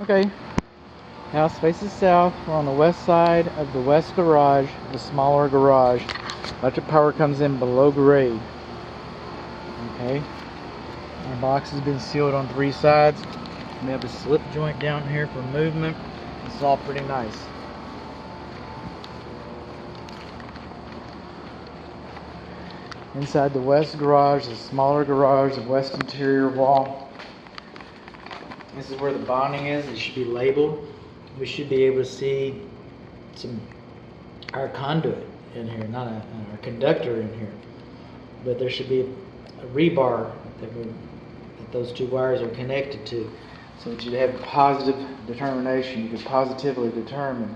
Okay, house faces south. We're on the west side of the west garage, the smaller garage. Electric power comes in below grade. Okay, our box has been sealed on 3 sides. We have a slip joint down here for movement. It's all pretty nice. Inside the west garage, the smaller garage, the west interior wall. This is where the bonding is. It should be labeled. We should be able to see our conduit in here, not our conductor in here. But there should be a rebar that those 2 wires are connected to, so that you'd have positive determination. You could positively determine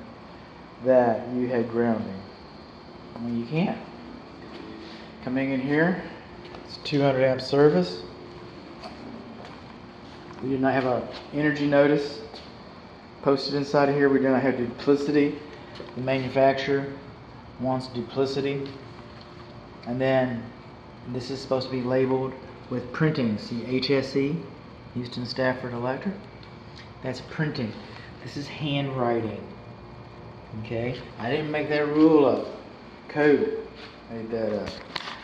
that you had grounding. I mean, you can't. Coming in here, it's 200 amp service. We do not have an energy notice posted inside of here. We do not have duplicity. The manufacturer wants duplicity. And then this is supposed to be labeled with printing. See, HSE, Houston Stafford Electric. That's printing. This is handwriting. Okay? I didn't make that rule up. Code made that up.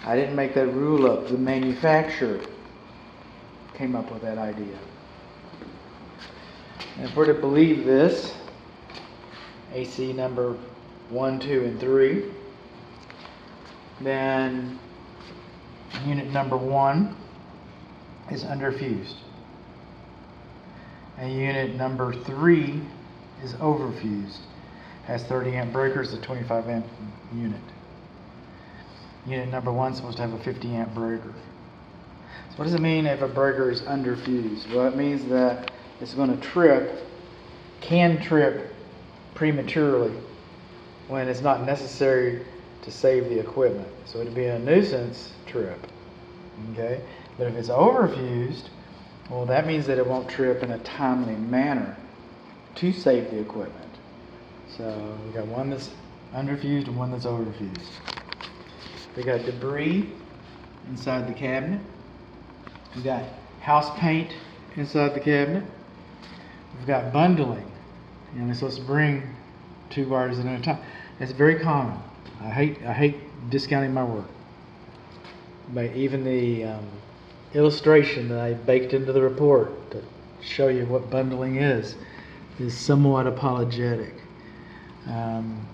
I didn't make that rule up. The manufacturer came up with that idea. And if we're to believe this, AC number 1, 2, and 3, then unit number 1 is underfused. And unit number 3 is overfused. Has 30 amp breakers, a 25 amp unit. Unit number 1 is supposed to have a 50 amp breaker. So what does it mean if a breaker is underfused? Well, it means that it's going to can trip prematurely when it's not necessary to save the equipment. So it'd be a nuisance trip. Okay? But if it's overfused, well, that means that it won't trip in a timely manner to save the equipment. So we got one that's underfused and one that's overfused. We got debris inside the cabinet. We got house paint inside the cabinet. We've got bundling. And we're supposed to bring 2 wires in at a time. That's very common. I hate discounting my work. But even the illustration that I baked into the report to show you what bundling is somewhat apologetic.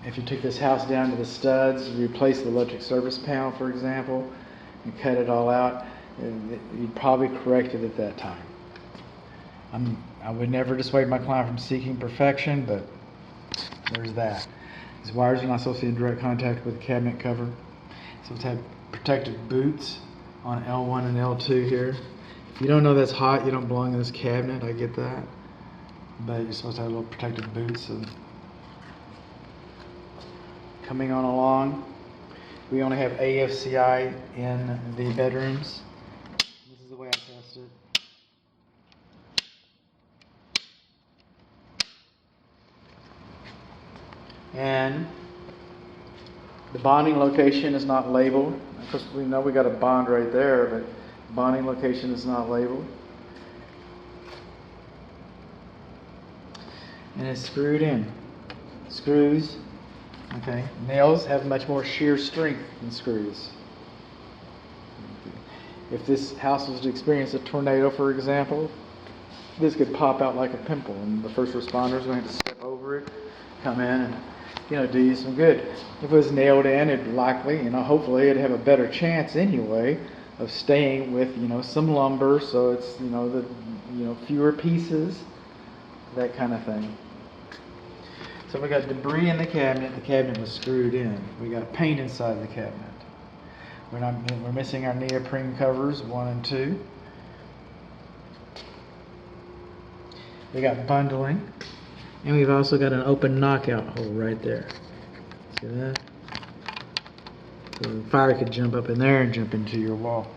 If you took this house down to the studs, replace the electric service panel, for example, and cut it all out, you'd probably correct it at that time. I would never dissuade my client from seeking perfection, but there's that. These wires are not supposed to be in direct contact with the cabinet cover. So to have protective boots on L1 and L2 here. If you don't know that's hot, you don't belong in this cabinet, I get that. But you're supposed to have little protective boots. And coming on along, we only have AFCI in the bedrooms. This is the way I test it. And the bonding location is not labeled. Of course, we know we got a bond right there, but the bonding location is not labeled. And it's screwed in. Screws, okay. Nails have much more shear strength than screws. If this house was to experience a tornado, for example, this could pop out like a pimple, and the first responders are going to have to step over it, come in, and do you some good. If it was nailed in, it'd likely, hopefully it'd have a better chance anyway of staying with, some lumber, so it's, fewer pieces, that kind of thing. So we got debris in the cabinet. The cabinet was screwed in. We got paint inside the cabinet. We're missing our neoprene covers 1 and 2. We got bundling. And we've also got an open knockout hole right there. See that? So the fire could jump up in there and jump into your wall.